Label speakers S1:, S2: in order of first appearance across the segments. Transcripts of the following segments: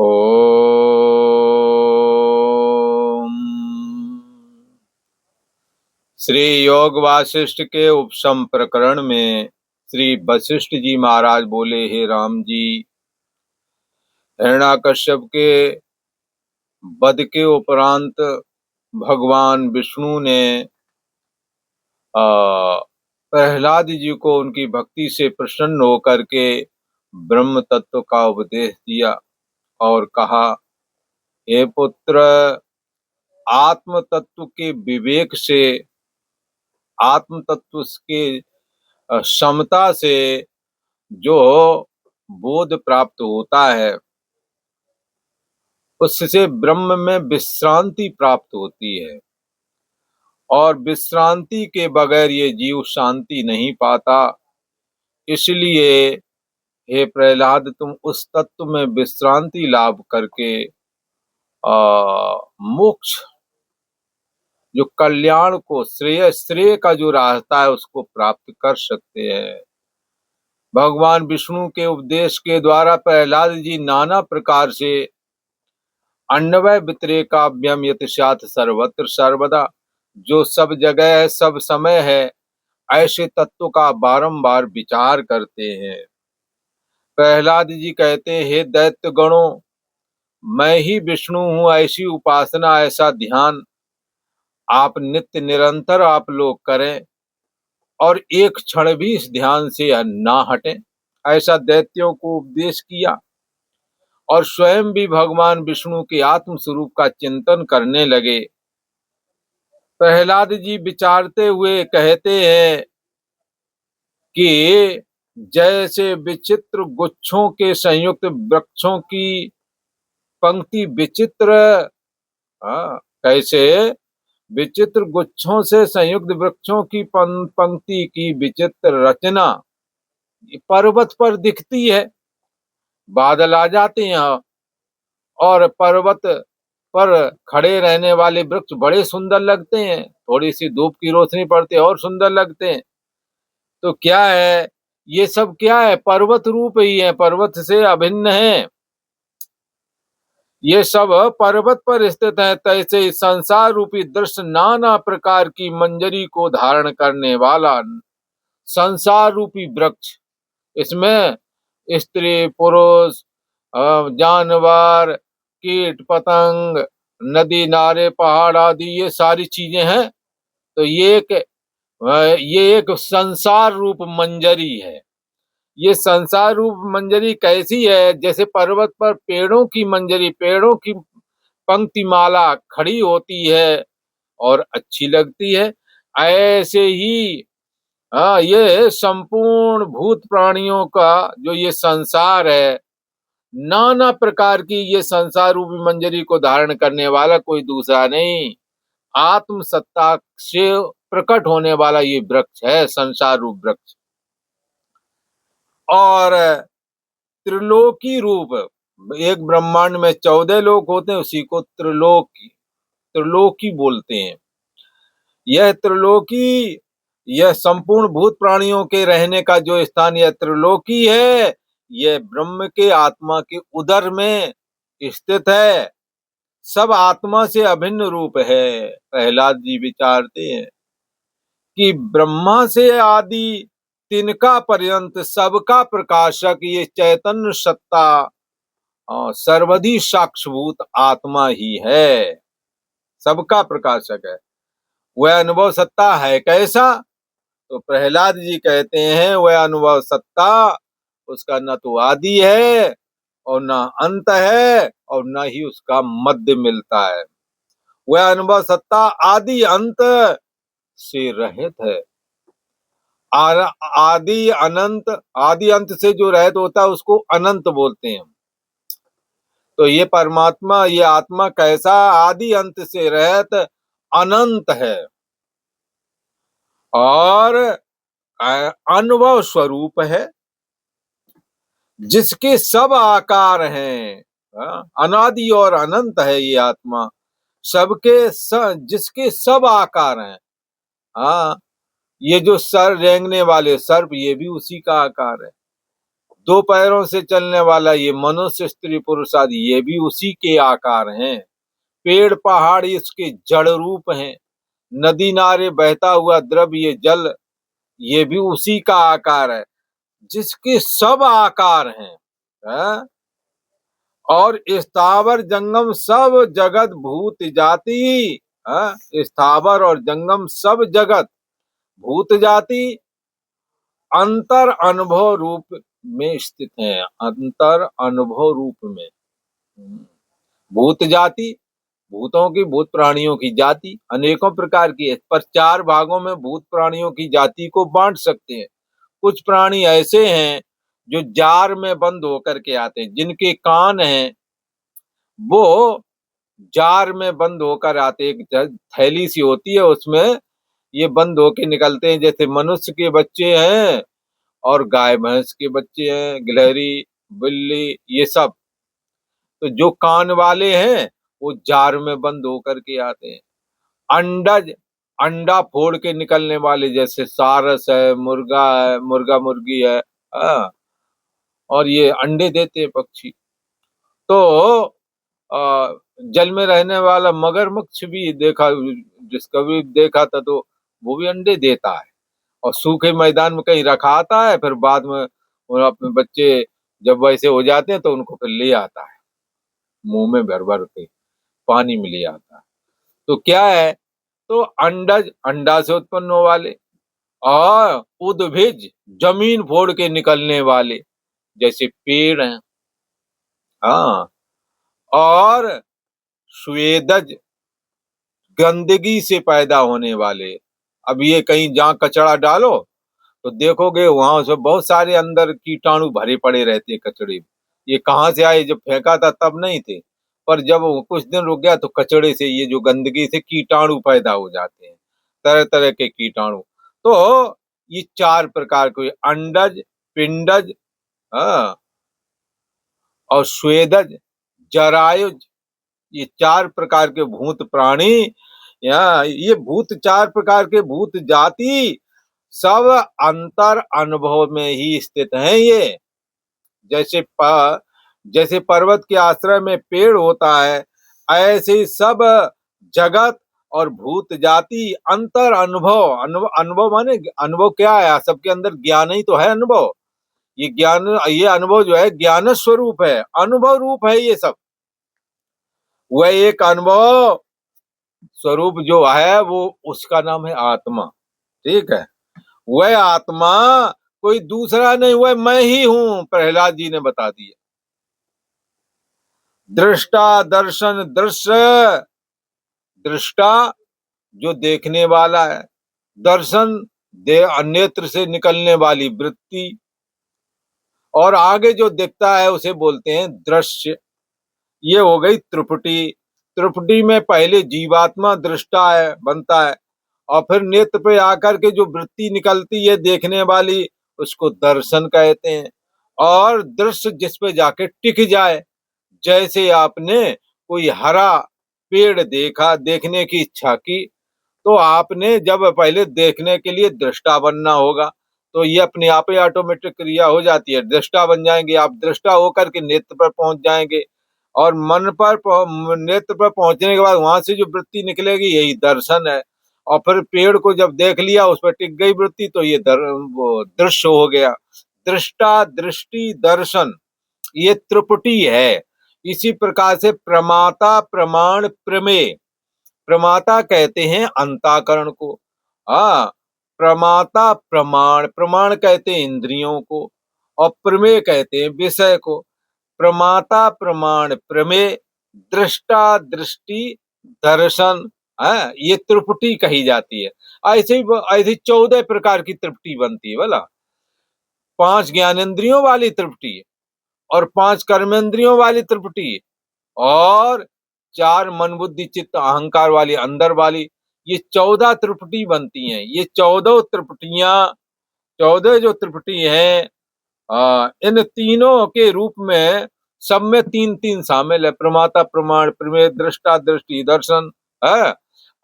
S1: ओम। श्री योग वासिष्ठ के उपशम प्रकरण में श्री वशिष्ठ जी महाराज बोले, हे राम जी, हिरण्याकश्यप के वध के उपरांत भगवान विष्णु ने प्रहलाद जी को उनकी भक्ति से प्रसन्न होकर के ब्रह्म तत्व का उपदेश दिया और कहा, हे पुत्र, आत्म तत्व के विवेक से, आत्म तत्व के क्षमता से जो बोध प्राप्त होता है, उससे ब्रह्म में विश्रांति प्राप्त होती है और विश्रांति के बगैर ये जीव शांति नहीं पाता। इसलिए हे प्रहलाद, तुम उस तत्व में विश्रांति लाभ करके मोक्ष, जो कल्याण को, श्रेय का जो रास्ता है, उसको प्राप्त कर सकते हैं। भगवान विष्णु के उपदेश के द्वारा प्रहलाद जी नाना प्रकार से अन्वय व्यतिरेकाभ्यम यतस्यात् सर्वत्र सर्वदा, जो सब जगह है, सब समय है, ऐसे तत्व का बारंबार विचार करते हैं। प्रहलाद जी कहते हैं, हे दैत्य गणों, मैं ही विष्णु हूं, ऐसी उपासना, ऐसा ध्यान आप नित्य निरंतर आप लोग करें और एक क्षण भी इस ध्यान से ना हटें। ऐसा दैत्यों को उपदेश किया और स्वयं भी भगवान विष्णु के आत्म स्वरूप का चिंतन करने लगे। प्रहलाद जी विचारते हुए कहते हैं कि जैसे विचित्र गुच्छों के संयुक्त वृक्षों की पंक्ति विचित्र, कैसे विचित्र गुच्छों से संयुक्त वृक्षों की पंक्ति की विचित्र रचना पर्वत पर दिखती है। बादल आ जाते हैं और पर्वत पर खड़े रहने वाले वृक्ष बड़े सुंदर लगते हैं, थोड़ी सी धूप की रोशनी पड़ती है और सुंदर लगते हैं। तो क्या है, ये सब क्या है, पर्वत रूप ही है, पर्वत से अभिन्न है, ये सब पर्वत पर स्थित है। तैसे संसार रूपी दृश्य नाना प्रकार की मंजरी को धारण करने वाला संसार रूपी वृक्ष, इसमें स्त्री पुरुष, जानवर, कीट पतंग, नदी नारे पहाड़ आदि, ये सारी चीजें हैं। तो ये एक संसार रूप मंजरी है। ये संसार रूप मंजरी कैसी है, जैसे पर्वत पर पेड़ों की मंजरी, पेड़ों की पंक्ति माला खड़ी होती है और अच्छी लगती है, ऐसे ही ये संपूर्ण भूत प्राणियों का जो ये संसार है, नाना प्रकार की ये संसार रूपी मंजरी को धारण करने वाला कोई दूसरा नहीं, आत्म सत्ता से प्रकट होने वाला ये वृक्ष है, संसार रूप वृक्ष। और त्रिलोकी रूप, एक ब्रह्मांड में 14 लोक होते हैं, उसी को त्रिलोकी बोलते हैं। यह त्रिलोकी, यह संपूर्ण भूत प्राणियों के रहने का जो स्थान, यह त्रिलोकी है, यह ब्रह्म के आत्मा के उदर में स्थित है, सब आत्मा से अभिन्न रूप है। प्रहलाद जी विचारते हैं कि ब्रह्मा से आदि तिनका पर्यंत सबका प्रकाशक ये चैतन्य सत्ता सर्वधि साक्षभूत आत्मा ही है, सबका प्रकाशक है। वह अनुभव सत्ता है कैसा? तो प्रहलाद जी कहते हैं, वह अनुभव सत्ता, उसका न तो आदि है और न अंत है और न ही उसका मध्य मिलता है। वह अनुभव सत्ता आदि अंत से रहित है। आदि अनंत, आदि अंत से जो रहित होता है उसको अनंत बोलते हैं। तो ये परमात्मा, ये आत्मा कैसा? आदि अंत से रहित अनंत है और अनुभव स्वरूप है, जिसके सब आकार हैं। अनादि और अनंत है ये आत्मा, जिसके सब आकार हैं। हाँ, ये जो सर रेंगने वाले सर्प, ये भी उसी का आकार है। दो पैरों से चलने वाला ये मनुष्य, स्त्री, पुरुष आदि ये भी उसी के आकार हैं। पेड़ पहाड़ इसके जड़ रूप हैं। नदी नारे बहता हुआ द्रव्य जल ये भी उसी का आकार है, जिसके सब आकार हैं। है? और स्थावर जंगम सब जगत भूत जाति, स्थावर और जंगम सब जगत भूत जाति अंतर अनुभव रूप में स्थित है। अंतर अनुभव रूप में भूत जाति, भूतों की, भूत प्राणियों की जाति अनेकों प्रकार की है, पर चार भागों में भूत प्राणियों की जाति को बांट सकते हैं। कुछ प्राणी ऐसे हैं जो जार में बंद होकर के आते हैं, जिनके कान हैं वो जार में बंद होकर आते, एक थैली सी होती है उसमें ये बंद होके निकलते हैं। जैसे मनुष्य के बच्चे हैं और गाय भैंस के बच्चे हैं, गिलहरी, बिल्ली, ये सब। तो जो कान वाले हैं वो जार में बंद होकर के आते हैं। अंडज, अंडा फोड़ के निकलने वाले, जैसे सारस है, मुर्गा है, मुर्गा मुर्गी है, और ये अंडे देते हैं पक्षी। तो जल में रहने वाला मगरमच्छ भी देखा, जिसका भी देखा था, तो वो भी अंडे देता है और सूखे मैदान में कहीं रखा आता है, फिर बाद में अपने बच्चे जब वैसे हो जाते हैं तो उनको फिर ले आता है, मुंह में भर भर के पानी में ले आता है। तो क्या है, तो अंडज, अंडा से उत्पन्न हो वाले, और उद्भिज, जमीन फोड़ के निकलने वाले, जैसे पेड़ हैं। हाँ, और स्वेदज, गंदगी से पैदा होने वाले। अब ये कहीं जहाँ कचरा डालो तो देखोगे वहां से बहुत सारे अंदर कीटाणु भरे पड़े रहते हैं कचड़े में। ये कहाँ से आए, जब फेंका था तब नहीं थे, पर जब कुछ दिन रुक गया तो कचड़े से, ये जो गंदगी से कीटाणु पैदा हो जाते हैं, तरह तरह के कीटाणु। तो ये चार प्रकार के अंडज, पिंडज, हाँ, और स्वेदज, जरायुज, ये चार प्रकार के भूत प्राणी, या ये भूत, चार प्रकार के भूत जाति सब अंतर अनुभव में ही स्थित हैं। ये जैसे जैसे पर्वत के आश्रय में पेड़ होता है, ऐसे ही सब जगत और भूत जाति अंतर अनुभव, अनुभव माने अनुभव क्या है, सबके अंदर ज्ञान ही तो है अनुभव। ये ज्ञान, ये अनुभव जो है ज्ञान स्वरूप है, अनुभव रूप है ये सब। वह एक अनुभव स्वरूप जो है वो, उसका नाम है आत्मा। ठीक है, वह आत्मा कोई दूसरा नहीं, वह मैं ही हूं, प्रहलाद जी ने बता दिया। दृष्टा, दर्शन, दृश्य, दृष्टा जो देखने वाला है, दर्शन दे अन्यत्र से निकलने वाली वृत्ति, और आगे जो दिखता है उसे बोलते हैं दृश्य। ये हो गई त्रिपुटी। त्रिपुटी में पहले जीवात्मा दृष्टा है, बनता है, और फिर नेत्र पे आकर के जो वृत्ति निकलती है देखने वाली, उसको दर्शन कहते हैं। और दृश्य जिस पे जाके टिक जाए, जैसे आपने कोई हरा पेड़ देखा, देखने की इच्छा की, तो आपने जब पहले देखने के लिए दृष्टा बनना होगा, तो ये अपने आप ही ऑटोमेटिक क्रिया हो जाती है, दृष्टा बन जाएंगे आप। दृष्टा होकर के नेत्र पर पहुंच जाएंगे, और मन पर, नेत्र पर पहुंचने के बाद वहां से जो वृत्ति निकलेगी यही दर्शन है। और फिर पेड़ को जब देख लिया, उस पर टिक गई वृत्ति, तो ये वो दृश्य हो गया। दृष्टा, दृष्टि, दर्शन, ये त्रिपुटी है। इसी प्रकार से प्रमाता, प्रमाण, प्रमेय। प्रमाता कहते हैं अंताकरण को, हाँ, प्रमाता प्रमाण, प्रमाण कहते हैं इंद्रियों को, और प्रमेय कहते हैं विषय को। प्रमाता, प्रमाण, प्रमेय, दृष्टा, दृष्टि, दर्शन, है, ये त्रिपुटी कही जाती है। ऐसे ही ऐसी 14 प्रकार की त्रिपुटी बनती है बोला। 5 ज्ञानेंद्रियों वाली त्रिपुटी, और 5 कर्मेंद्रियों वाली त्रिपुटी, और 4 मन बुद्धि चित्त अहंकार वाली, अंदर वाली, ये 14 त्रिपुटी बनती हैं। ये 14 त्रिपुटियां, 14 जो त्रिपुटी हैं, इन तीनों के रूप में सब में 3-3 शामिल है, प्रमाता, प्रमाण, प्रमेय, दृष्टा, दृष्टि, दर्शन है।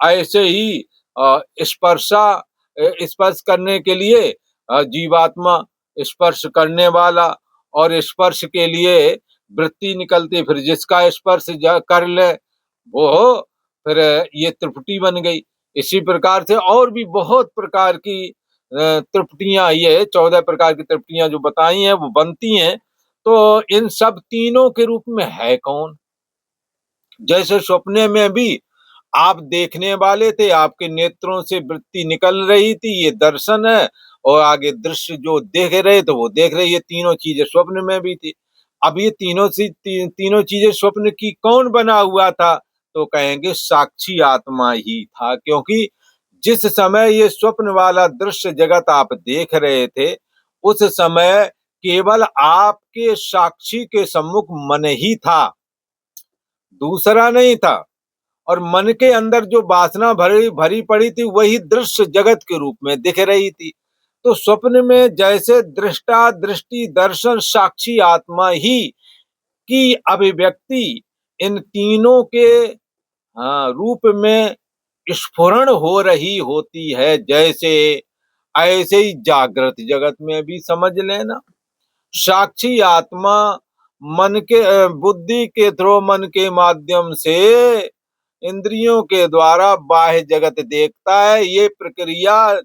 S1: ऐसे ही स्पर्शा, स्पर्श करने के लिए जीवात्मा, स्पर्श करने वाला, और स्पर्श के लिए वृत्ति निकलती, फिर जिसका स्पर्श कर ले वो फिर ये त्रिपुटी बन गई। इसी प्रकार से और भी बहुत प्रकार की त्रिपुटियां, ये 14 प्रकार की त्रिपुटियां जो बताई हैं वो बनती हैं। तो इन सब तीनों के रूप में है कौन? जैसे सपने में भी आप देखने वाले थे, आपके नेत्रों से वृत्ति निकल रही थी, ये दर्शन है, और आगे दृश्य जो देख रहे थे वो देख रहे, ये तीनों चीजें स्वप्न में भी थी। अब ये तीनों चीजें स्वप्न की कौन बना हुआ था? तो कहेंगे साक्षी आत्मा ही था, क्योंकि जिस समय ये स्वप्न वाला दृश्य जगत आप देख रहे थे, उस समय केवल आपके साक्षी के सम्मुख मन ही था, दूसरा नहीं था। और मन के अंदर जो वासना भरी भरी पड़ी थी वही दृश्य जगत के रूप में दिख रही थी। तो स्वप्न में जैसे दृष्टा, दृष्टि, दर्शन, साक्षी आत्मा ही की अभिव्यक्ति इन तीनों के रूप में स्फुरण हो रही होती है, जैसे ऐसे ही जागृत जगत में भी समझ लेना। साक्षी आत्मा मन के बुद्धि के थ्रू, मन के माध्यम से इंद्रियों के द्वारा बाह्य जगत देखता है। ये प्रक्रिया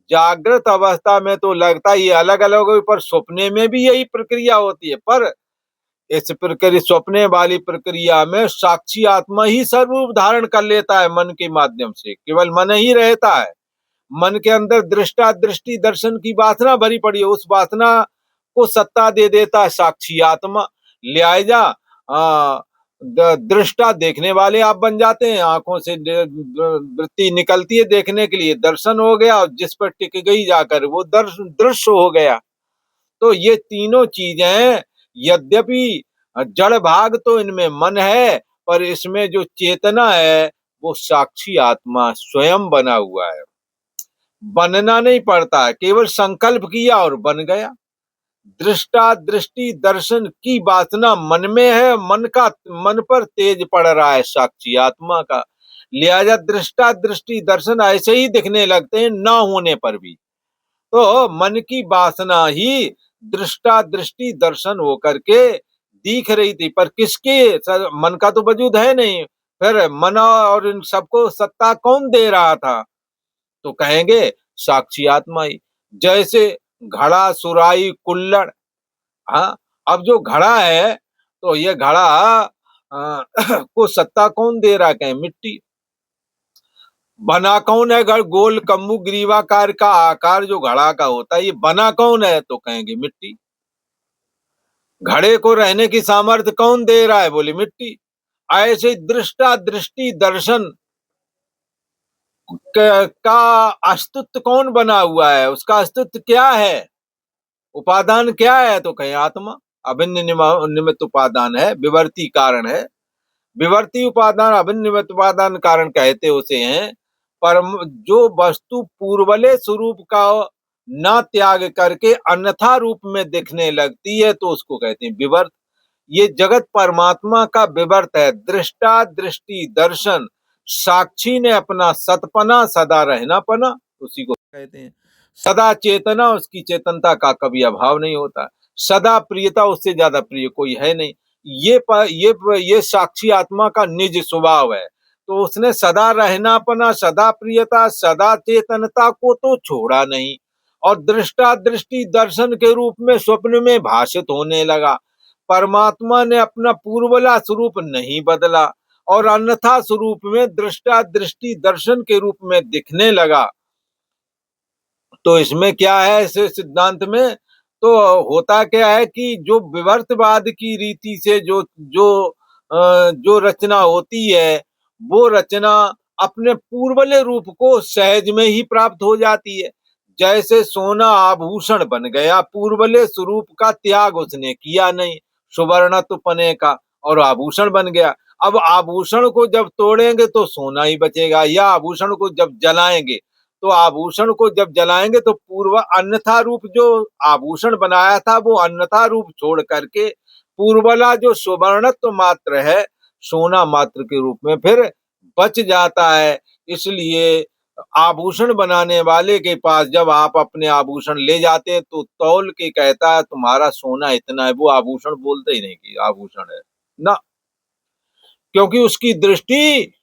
S1: जागृत अवस्था में तो लगता है ये अलग अलग हो, पर सपने में भी यही प्रक्रिया होती है। पर इस प्रक्रिया, स्वप्ने वाली प्रक्रिया में साक्षी आत्मा ही स्वरूप धारण कर लेता है मन के माध्यम से, केवल मन ही रहता है। मन के अंदर दृष्टा, दृष्टि, दर्शन की वासना भरी पड़ी है, उस वासना को सत्ता दे देता है साक्षी आत्मा। लिहाजा दृष्टा देखने वाले आप बन जाते हैं, आंखों से वृत्ति निकलती है देखने के लिए, दर्शन हो गया, और जिस पर टिक गई जाकर वो दृश्य हो गया। तो ये तीनों चीजें, यद्यपि जड़ भाग तो इनमें मन है, पर इसमें जो चेतना है वो साक्षी आत्मा स्वयं बना हुआ है। बनना नहीं पड़ता है, केवल संकल्प किया और बन गया। दृष्टा, दृष्टि, दर्शन की वासना मन में है, मन पर तेज पड़ रहा है साक्षी आत्मा का। लिहाजा दृष्टा, दृष्टि, दर्शन ऐसे ही दिखने लगते हैं ना होने पर भी। तो मन की वासना ही दृष्टा, दृष्टि, दर्शन होकर के दिख रही थी, पर किसके? मन का तो वजूद है नहीं, फिर मन और इन सबको सत्ता कौन दे रहा था? तो कहेंगे साक्षी आत्मा ही। जैसे घड़ा, सुराही, कुल्हड़, हाँ, अब जो घड़ा है तो ये घड़ा को सत्ता कौन दे रहा है? कहें मिट्टी। बना कौन है? घर गोल कम्बू ग्रीवाकार का आकार जो घड़ा का होता है, ये बना कौन है? तो कहेंगे मिट्टी। घड़े को रहने की सामर्थ्य कौन दे रहा है? बोले मिट्टी। ऐसे दृष्टा, दृष्टि, दर्शन का अस्तित्व कौन बना हुआ है? उसका अस्तित्व क्या है? उपादान क्या है? तो कहें आत्मा। अभिन्न निमित्त उपादान है, विवर्ती कारण है। विवर्ती उपादान, अभिन्न निमित्त उपादान कारण कहते उसे हैं। पर जो वस्तु पूर्वले स्वरूप का न त्याग करके अन्यथा रूप में दिखने लगती है तो उसको कहते हैं विवर्त। ये जगत परमात्मा का विवर्त है। दृष्टा, दृष्टि, दर्शन, साक्षी ने अपना सतपना, सदा रहनापना, उसी को कहते हैं। सदा चेतना, उसकी चेतनता का कभी अभाव नहीं होता। सदा प्रियता, उससे ज्यादा प्रिय कोई है नहीं। ये साक्षी आत्मा का निज स्वभाव है। तो उसने सदा रहनापना, सदा प्रियता, सदा चेतनता को तो छोड़ा नहीं, और दृष्टा, दृष्टि, दर्शन के रूप में स्वप्न में भाषित होने लगा। परमात्मा ने अपना पूर्वला स्वरूप नहीं बदला और अन्यथा स्वरूप में दृष्टा, दृष्टि, दर्शन के रूप में दिखने लगा। तो इसमें क्या है? इस सिद्धांत में तो होता क्या है कि जो विवर्तवाद की रीति से जो रचना होती है, वो रचना अपने पूर्वले रूप को सहज में ही प्राप्त हो जाती है। जैसे सोना आभूषण बन गया, पूर्वले स्वरूप का त्याग उसने किया नहीं, सुवर्णत्व पने का, और आभूषण बन गया। अब आभूषण को जब तोड़ेंगे तो सोना ही बचेगा, या आभूषण को जब जलाएंगे तो आभूषण को जब जलाएंगे तो पूर्व अन्यथा रूप जो आभूषण बनाया था वो अन्यथा रूप छोड़ करके पूर्वला जो सुवर्णत्व मात्र है, सोना मात्र के रूप में फिर बच जाता है। इसलिए आभूषण बनाने वाले के पास जब आप अपने आभूषण ले जाते हैं तो तौल के कहता है तुम्हारा सोना इतना है, वो आभूषण बोलते ही नहीं कि आभूषण है ना, क्योंकि उसकी दृष्टि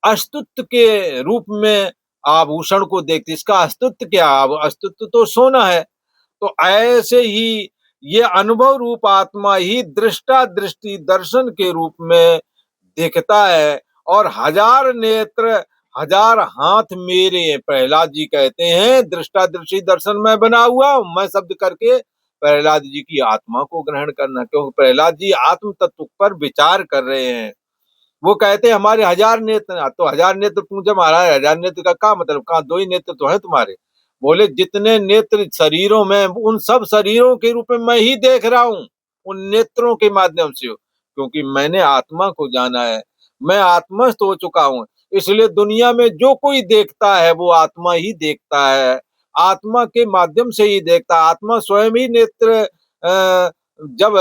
S1: अस्तित्व के रूप में आभूषण को देखती। इसका अस्तित्व क्या, अस्तित्व तो सोना है। तो ऐसे ही ये अनुभव रूप आत्मा ही दृष्टा दृष्टि दर्शन के रूप में दिखता है। और हजार नेत्र हजार हाथ मेरे हैं, प्रहलाद जी कहते हैं दृष्टा दृष्टि दर्शन में बना हुआ हूं। मैं शब्द करके प्रहलाद जी की आत्मा को ग्रहण करना, क्योंकि प्रहलाद जी आत्म तत्व पर विचार कर रहे हैं। वो कहते हैं हमारे हजार नेत्र, तो हजार नेत्र तुम जब हमारा हजार नेत्र का क्या मतलब, कहा दो ही नेत्र तो है तुम्हारे। बोले जितने नेत्र शरीरों में, उन सब शरीरों के रूप में मैं ही देख रहा हूं, उन नेत्रों के माध्यम से, क्योंकि मैंने आत्मा को जाना है, मैं आत्मस्थ हो चुका हूं। इसलिए दुनिया में जो कोई देखता है वो आत्मा ही देखता है, आत्मा के माध्यम से ही देखता है। आत्मा स्वयं ही नेत्र जब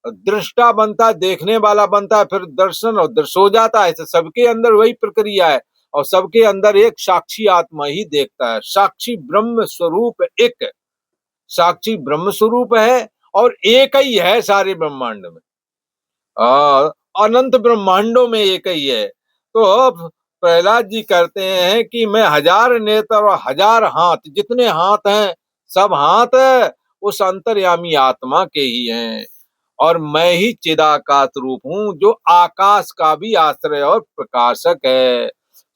S1: दृष्टा बनता है, देखने वाला बनता है, फिर दर्शन और दृश्य हो जाता है। ऐसे सबके अंदर वही प्रक्रिया है, और सबके अंदर एक साक्षी आत्मा ही देखता है। साक्षी ब्रह्म स्वरूप एक, साक्षी ब्रह्म स्वरूप है और एक ही है सारे ब्रह्मांड में, अनंत ब्रह्मांडों में एक ही है। तो अब प्रहलाद जी कहते हैं कि मैं हजार नेत्र और हजार हाथ, जितने हाथ हैं सब हाथ उस अंतर्यामी आत्मा के ही हैं। और मैं ही चिदाकाश रूप हूँ जो आकाश का भी आश्रय और प्रकाशक है।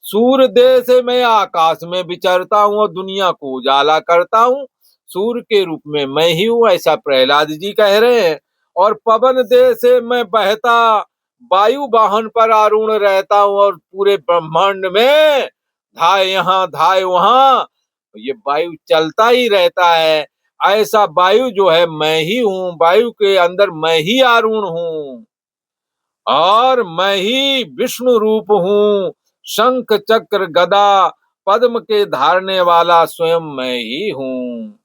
S1: सूर्य देह से मैं आकाश में विचरता हूँ और दुनिया को उजाला करता हूँ। सूर्य के रूप में मैं ही हूँ, ऐसा प्रहलाद जी कह रहे हैं। और पवन देह से मैं बहता वायु वाहन पर आरूढ़ रहता हूँ और पूरे ब्रह्मांड में धाए यहाँ धाए वहां ये वायु चलता ही रहता है। ऐसा वायु जो है मैं ही हूँ, वायु के अंदर मैं ही आरूढ़ हूँ और मैं ही विष्णु रूप हूँ। शंख चक्र गदा पद्म के धारने वाला स्वयं मैं ही हूँ।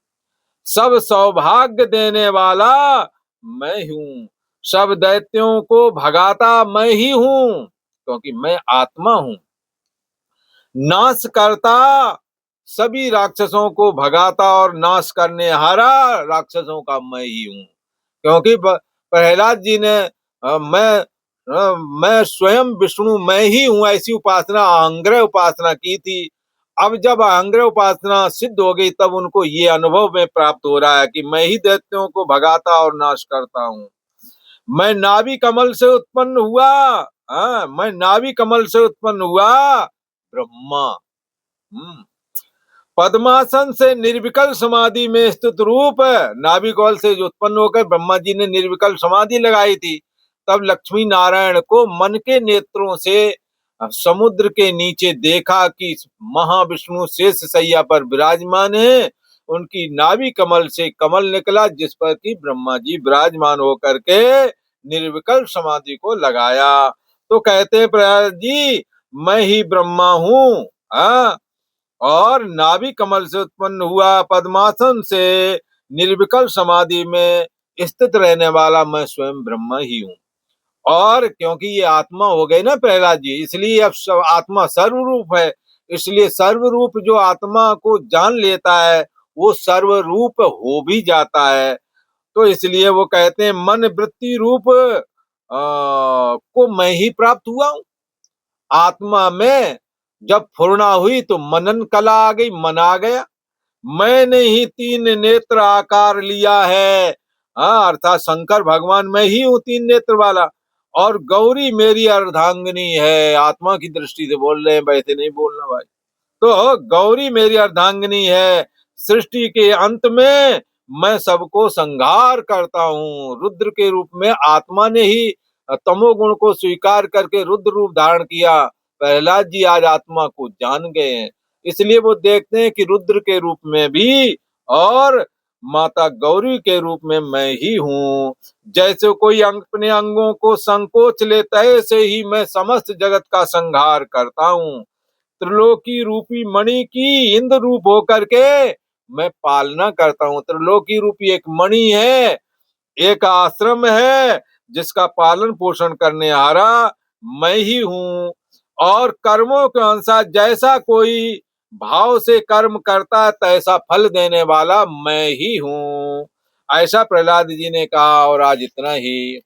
S1: सब सौभाग्य देने वाला मैं हूँ। सब दैत्यों को भगाता मैं ही हूँ, क्योंकि मैं आत्मा हूँ। नाश करता, सभी राक्षसों को भगाता और नाश करने हारा राक्षसों का मैं ही हूँ। क्योंकि प्रहलाद जी ने मैं स्वयं विष्णु मैं ही हूँ ऐसी उपासना, अहंग्रह उपासना की थी। अब जब अहंग्रह उपासना सिद्ध हो गई तब उनको ये अनुभव में प्राप्त हो रहा है कि मैं ही दैत्यों को भगाता और नाश करता हूँ। मैं नाभि कमल से उत्पन्न हुआ, मैं नाभि कमल से उत्पन्न हुआ ब्रह्मा। पद्मासन से निर्विकल समाधि में स्थित रूप, नाभि कमल से जो उत्पन्न होकर ब्रह्मा जी ने निर्विकल समाधि लगाई थी, तब लक्ष्मी नारायण को मन के नेत्रों से समुद्र के नीचे देखा कि महाविष्णु शेष सैया पर विराजमान है। उनकी नाभि कमल से कमल निकला जिस पर कि ब्रह्मा जी विराजमान होकर के निर्विकल समाधि को लगाया। तो कहते हैं प्रहलाद जी मैं ही ब्रह्मा हूँ, और नाभि कमल से उत्पन्न हुआ, पद्मासन से निर्विकल समाधि में स्थित रहने वाला मैं स्वयं ब्रह्मा ही हूँ। और क्योंकि ये आत्मा हो गए ना प्रहलाद जी, इसलिए अब आत्मा सर्वरूप है। इसलिए सर्वरूप जो आत्मा को जान लेता है वो सर्वरूप हो भी जाता है। तो इसलिए वो कहते हैं मन वृत्ति रूप को मैं ही प्राप्त हुआ हूँ। आत्मा में जब फुर्णा हुई तो मनन कला आ गई, मन आ गया। मैंने ही तीन नेत्र आकार लिया है, अर्थात शंकर भगवान मैं ही हूँ तीन नेत्र वाला। और गौरी मेरी अर्धांगिनी है, आत्मा की दृष्टि से बोल रहे हैं, वैसे नहीं बोलना भाई। तो गौरी मेरी अर्धांगिनी है। सृष्टि के अंत में मैं सबको संहार करता हूँ। रुद्र के रूप में आत्मा ने ही तमोगुण को स्वीकार करके रुद्र रूप धारण किया। प्रहलाद जी आज आत्मा को जान गए हैं, इसलिए वो देखते हैं कि रुद्र के रूप में भी और माता गौरी के रूप में मैं ही हूँ। जैसे कोई अपने अंगों को संकोच लेता है, ऐसे ही मैं समस्त जगत का संहार करता हूँ। त्रिलोकी रूपी मणि की इंद्र रूप होकर के मैं पालना करता हूँ। त्रिलोकी रूपी एक मणि है, एक आश्रम है जिसका पालन पोषण करने हारा मैं ही हूँ। और कर्मों के अनुसार जैसा कोई भाव से कर्म करता है तैसा फल देने वाला मैं ही हूँ। ऐसा प्रहलाद जी ने कहा। और आज इतना ही।